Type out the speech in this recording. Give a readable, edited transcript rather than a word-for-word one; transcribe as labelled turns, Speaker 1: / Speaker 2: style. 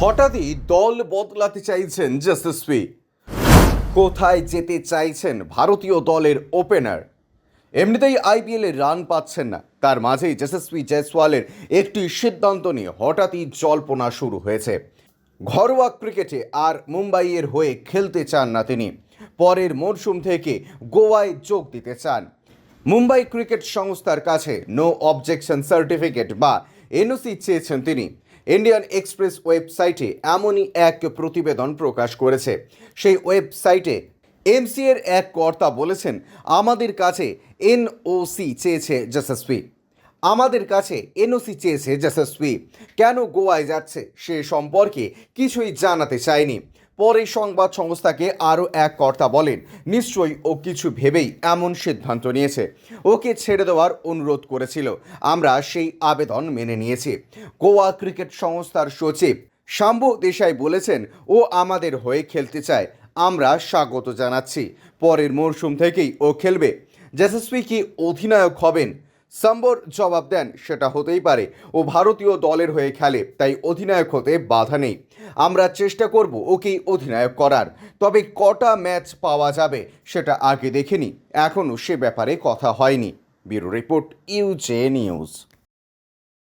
Speaker 1: হঠাৎই দল বদলাতে চাইছেন যশস্বী। কোথায় যেতে চাইছেন ভারতীয় দলের ওপেনার? এমনিতেই আইপিএলে রান পাচ্ছেন না, তার মাঝেই যশস্বী জয়সওয়ালের একটি সিদ্ধান্ত নিয়ে হঠাৎই জল্পনা শুরু হয়েছে। ঘরোয়া ক্রিকেটে আর মুম্বাইয়ের হয়ে খেলতে চান না তিনি। পরের মরশুম থেকে গোয়ায় যোগ দিতে চান। মুম্বাই ক্রিকেট সংস্থার কাছে নো অবজেকশন সার্টিফিকেট বা এনওসি চেয়েছেন তিনি। ইন্ডিয়ান এক্সপ্রেস ওয়েবসাইটে এমনই এক প্রতিবেদন প্রকাশ করেছে। সেই ওয়েবসাইটে এমসি এর এক কর্তা বলেছেন, আমাদের কাছে এনওসি চেয়েছে যশস্বী। আমাদের কাছে এনওসি চেয়েছে যশস্বী। কেন গোয়ায় যাচ্ছে সে সম্পর্কে কিছুই জানাতে চায়নি। পরে সংবাদ সংস্থাকে আরও এক কর্তা বলেন, নিশ্চয়ই ও কিছু ভেবেই এমন সিদ্ধান্ত নিয়েছে। ওকে ছেড়ে দেওয়ার অনুরোধ করেছিল, আমরা সেই আবেদন মেনে নিয়েছি। গোয়া ক্রিকেট সংস্থার সচিব শাম্ভু দেশাই বলেছেন, ও আমাদের হয়ে খেলতে চায়, আমরা স্বাগত জানাচ্ছি। পরের মরশুম থেকেই ও খেলবে। যশস্বী কি অধিনায়ক হবেন? সাম্বর জবাব দেন, সেটা হতেই পারে। ও ভারতীয় দলের হয়ে খেলে, তাই অধিনায়ক হতে বাধা নেই। আমরা চেষ্টা করব ওকেই অধিনায়ক করার। তবে কটা ম্যাচ পাওয়া যাবে সেটা আগে দেখে নিই, এখনও সে ব্যাপারে কথা হয়নি। ব্যুরো রিপোর্ট, ইউজে নিউজ।